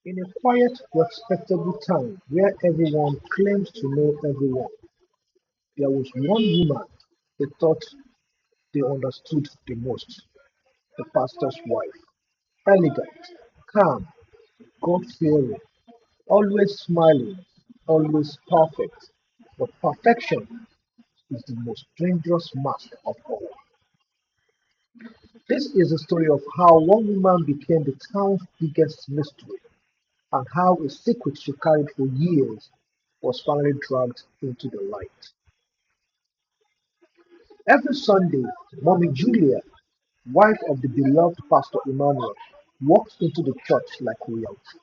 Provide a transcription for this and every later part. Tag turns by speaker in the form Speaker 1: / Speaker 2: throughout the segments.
Speaker 1: In a quiet, respectable town where everyone claims to know everyone, there was one woman they thought they understood the most: the pastor's wife. Elegant, calm, God-fearing, always smiling, always perfect. But perfection is the most dangerous mask of all. This is a story of how one woman became the town's biggest mystery, and how a secret she carried for years was finally dragged into the light. Every Sunday, Mommy Julia, wife of the beloved Pastor Emmanuel, walked into the church like royalty,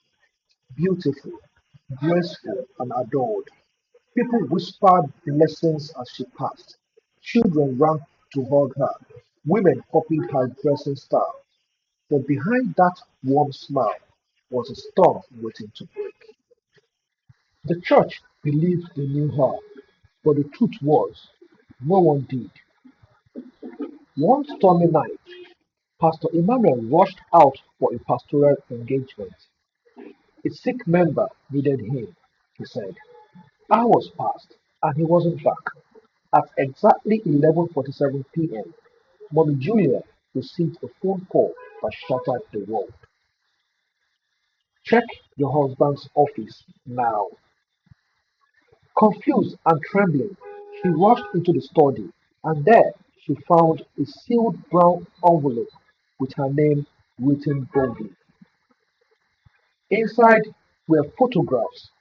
Speaker 1: beautiful, graceful, and adored. People whispered blessings as she passed. Children ran to hug her. Women copied her dressing style. But behind that warm smile was a storm waiting to break. The church believed they knew her, but the truth was, no one did. One stormy night, Pastor Emmanuel rushed out for a pastoral engagement. A sick member needed him, he said. Hours passed, and he wasn't back. At exactly 11:47 p.m., Mommy Julia received a phone call that shattered the world. Check your husband's office now. Confused and trembling, she rushed into the study, and there she found a sealed brown envelope with her name written boldly. Inside were photographs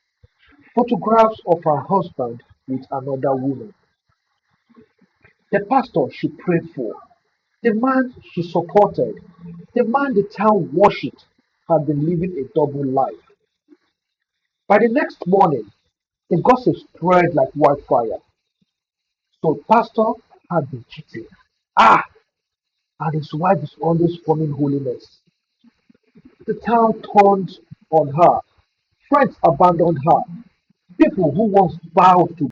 Speaker 1: of her husband with another woman, the pastor she prayed for, the man she supported, the man the town worshipped, had been living a double life. By the next morning, the gossip spread like wildfire. So pastor had been cheating. Ah, and his wife is always forming holiness. The town turned on her. Friends abandoned her. People who once bowed to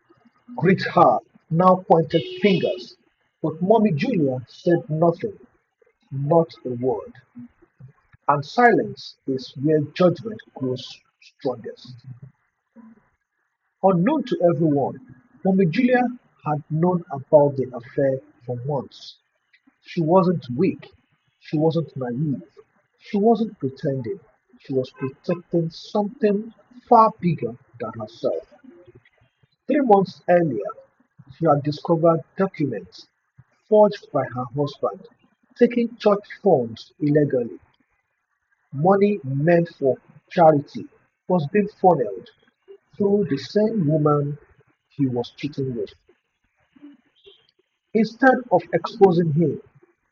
Speaker 1: greet her now pointed fingers. But Mommy Julia said nothing, not a word. And silence is where judgment grows strongest. Unknown to everyone, Mommy Julia had known about the affair for months. She wasn't weak. She wasn't naive. She wasn't pretending. She was protecting something far bigger than herself. 3 months earlier, she had discovered documents forged by her husband, taking church funds illegally. Money meant for charity was being funneled through the same woman he was cheating with. Instead of exposing him,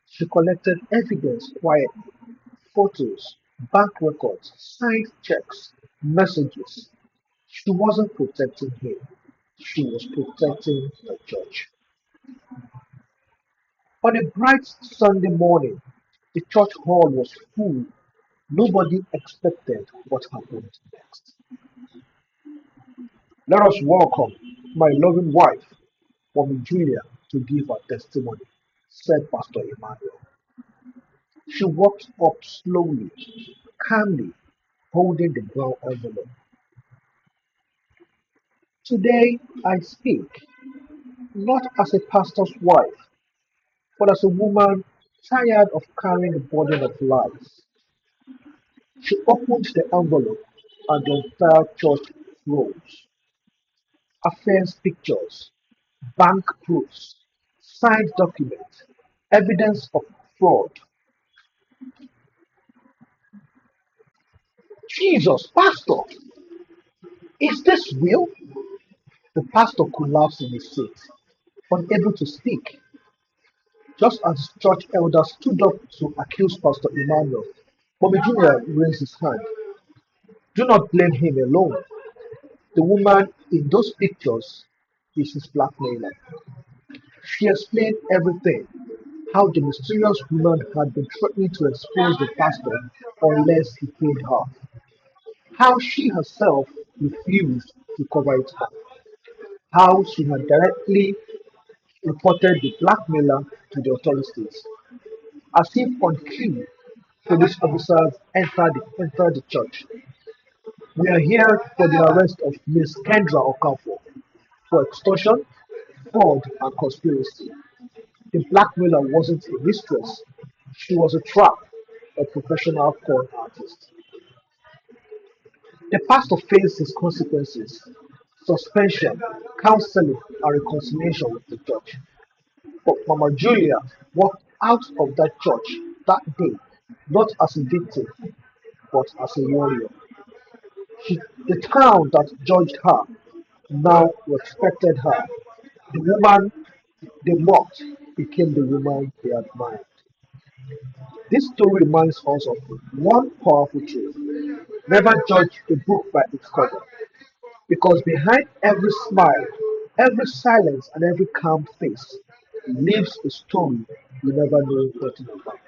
Speaker 1: she collected evidence quietly: photos, bank records, signed checks, messages. She wasn't protecting him, she was protecting the church. On a bright Sunday morning, the church hall was full. Nobody expected what happened next. Let us welcome my loving wife, Mommy Julia, to give her testimony, said Pastor Emmanuel. She walked up slowly, calmly, holding the brown envelope. Today I speak not as a pastor's wife, but as a woman tired of carrying the burden of lies. She opened the envelope and the entire church froze. Affairs pictures, bank proofs, signed documents, evidence of fraud. Jesus, Pastor, is this real? The pastor collapsed in his seat, unable to speak. Just as the church elders stood up to accuse Pastor Emmanuel, Bobby Jr. raised his hand. Do not blame him alone. The woman in those pictures is his blackmailer. She explained everything: how the mysterious woman had been threatening to expose the pastor unless he paid her, how she herself refused to cover it up, how she had directly reported the blackmailer to the authorities. As if on cue, police officers entered the church. We are here for the arrest of Miss Kendra Okafor for extortion, fraud, and conspiracy. The blackmailer wasn't a mistress, she was a trap, a professional con artist. The pastor faced his consequences: suspension, counseling, and reconciliation with the church. But Mama Julia walked out of that church that day not as a victim, but as a warrior. She, the town that judged her now respected her. The woman they mocked became the woman they admired. This story reminds us of one powerful truth: never judge a book by its cover, because behind every smile, every silence, and every calm face lives a story you never knew nothing about.